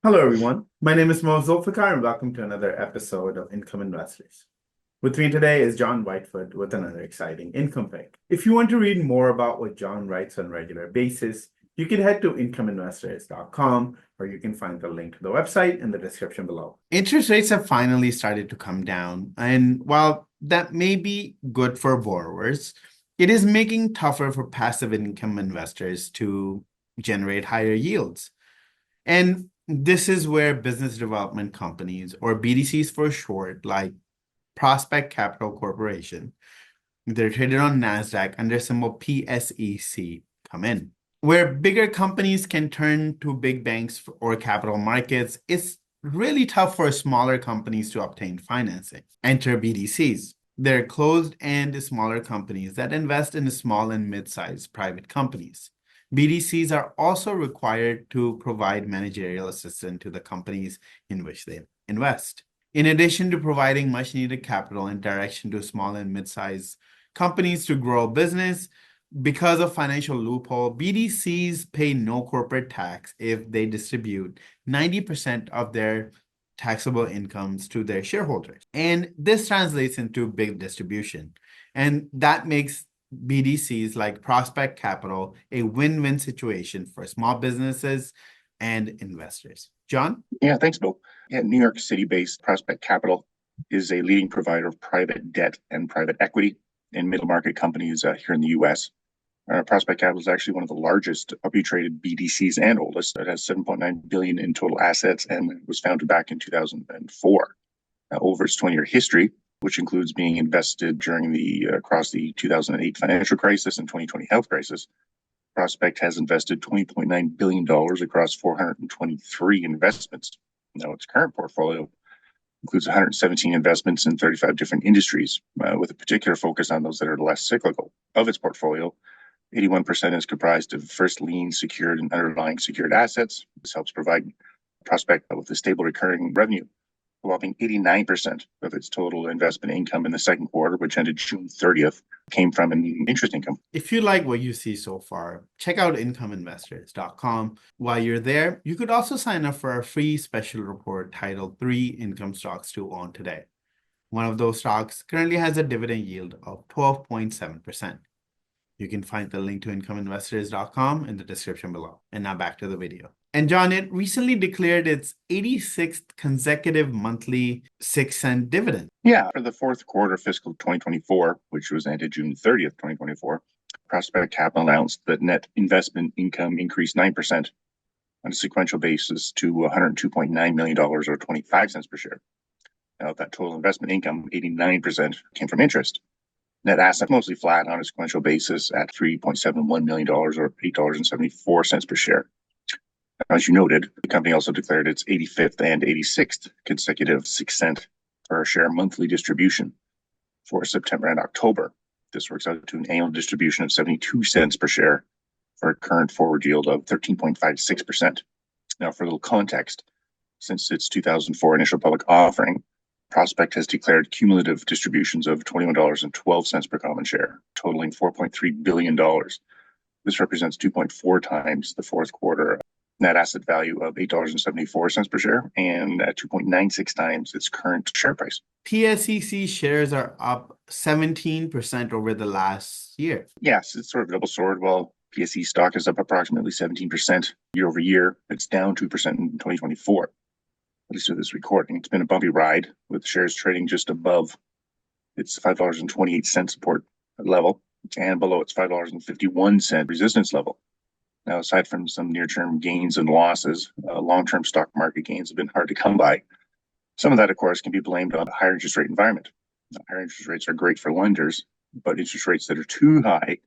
Hello, everyone. My name is Zulfiqar, and welcome to another episode of Income Investors. With me today is John Whitefoot with another exciting income pick. If you want to read more about what John writes on a regular basis, you can head to incomeinvestors.com, or you can find the link to the website in the description below. Interest rates have finally started to come down, and while that may be good for borrowers, it is making it tougher for passive income investors to generate higher yields. And this is where business development companies, or BDCs for short, like Prospect Capital Corporation, they're traded on NASDAQ under symbol PSEC, come in. Where bigger companies can turn to big banks or capital markets, it's really tough for smaller companies to obtain financing. Enter BDCs. They're closed-end smaller companies that invest in small and mid-sized private companies. BDCs are also required to provide managerial assistance to the companies in which they invest. In addition to providing much needed capital and direction to small and mid-sized companies to grow a business, because of financial loophole, BDCs pay no corporate tax if they distribute 90% of their taxable incomes to their shareholders. And this translates into big distribution. And that makes BDCs like Prospect Capital a win-win situation for small businesses and investors. John? Yeah, thanks, Bill. New York City-based Prospect Capital is a leading provider of private debt and private equity and middle market companies here in the U.S. Prospect Capital is actually one of the largest publicly traded BDCs and oldest. It has $7.9 billion in total assets and was founded back in 2004. Over its 20-year history, which includes being invested during across the 2008 financial crisis and 2020 health crisis, Prospect has invested $20.9 billion across 423 investments. Now, its current portfolio includes 117 investments in 35 different industries, with a particular focus on those that are less cyclical. Of its portfolio, 81% is comprised of first lien secured and underlying secured assets. This helps provide Prospect with a stable recurring revenue. Whopping 89% of its total investment income in the second quarter, which ended June 30th, came from an interest income. If you like what you see so far, check out incomeinvestors.com. While you're there, you could also sign up for our free special report titled 3 Income Stocks to Own Today. One of those stocks currently has a dividend yield of 12.7%. You can find the link to incomeinvestors.com in the description below. And now back to the video. And John, it recently declared its 86th consecutive monthly 6-cent dividend. Yeah, for the fourth quarter fiscal 2024, which was ended June 30th, 2024, Prospect Capital announced that net investment income increased 9% on a sequential basis to $102.9 million or 25 cents per share. Now, that total investment income, 89% came from interest. Net asset mostly flat on a sequential basis at $3.71 million or $8.74 per share. As you noted, the company also declared its 85th and 86th consecutive 6-cent per share monthly distribution for September and October. This works out to an annual distribution of 72 cents per share for a current forward yield of 13.56%. Now, for a little context, since its 2004 initial public offering, Prospect has declared cumulative distributions of $21.12 per common share, totaling $4.3 billion. This represents 2.4 times the fourth quarter net asset value of $8.74 per share and 2.96 times its current share price. PSEC shares are up 17% over the last year. Yes, it's sort of a double sword. While PSEC stock is up approximately 17% year over year, it's down 2% in 2024. At least with this recording. It's been a bumpy ride, with shares trading just above its $5.28 support level and below its $5.51 resistance level. Now, aside from some near-term gains and losses, long-term stock market gains have been hard to come by. Some of that, of course, can be blamed on the higher interest rate environment. Higher interest rates are great for lenders, but interest rates that are too high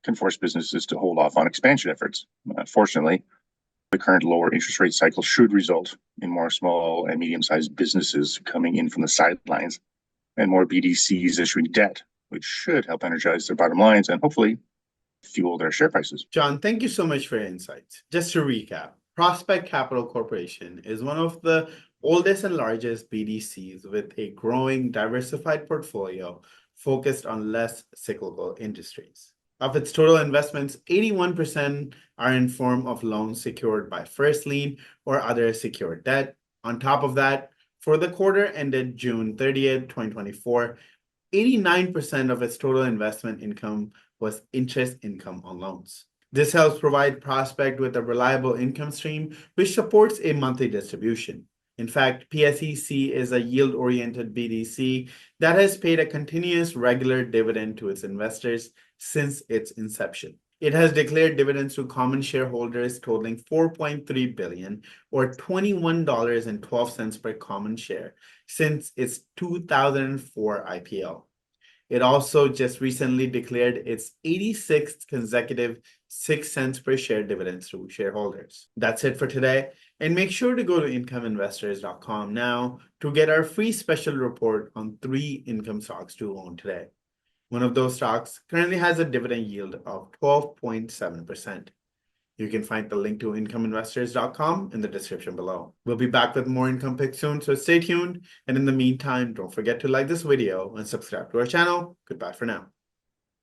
can force businesses to hold off on expansion efforts. Fortunately, the current lower interest rate cycle should result in more small and medium-sized businesses coming in from the sidelines and more BDCs issuing debt, which should help energize their bottom lines and hopefully fuel their share prices. John, thank you so much for your insights. Just to recap, Prospect Capital Corporation is one of the oldest and largest BDCs with a growing diversified portfolio focused on less cyclical industries. Of its total investments, 81% are in form of loans secured by first lien or other secured debt. On top of that, for the quarter ended June 30th, 2024, 89% of its total investment income was interest income on loans. This helps provide Prospect with a reliable income stream, which supports a monthly distribution. In fact, PSEC is a yield-oriented BDC that has paid a continuous regular dividend to its investors since its inception. It has declared dividends to common shareholders totaling $4.3 billion or $21.12 per common share since its 2004 IPO. It also just recently declared its 86th consecutive 6 cents per share dividends to shareholders. That's it for today. And make sure to go to incomeinvestors.com now to get our free special report on 3 income stocks to own today. One of those stocks currently has a dividend yield of 12.7%. You can find the link to incomeinvestors.com in the description below. We'll be back with more income picks soon, so stay tuned. And in the meantime, don't forget to like this video and subscribe to our channel. Goodbye for now.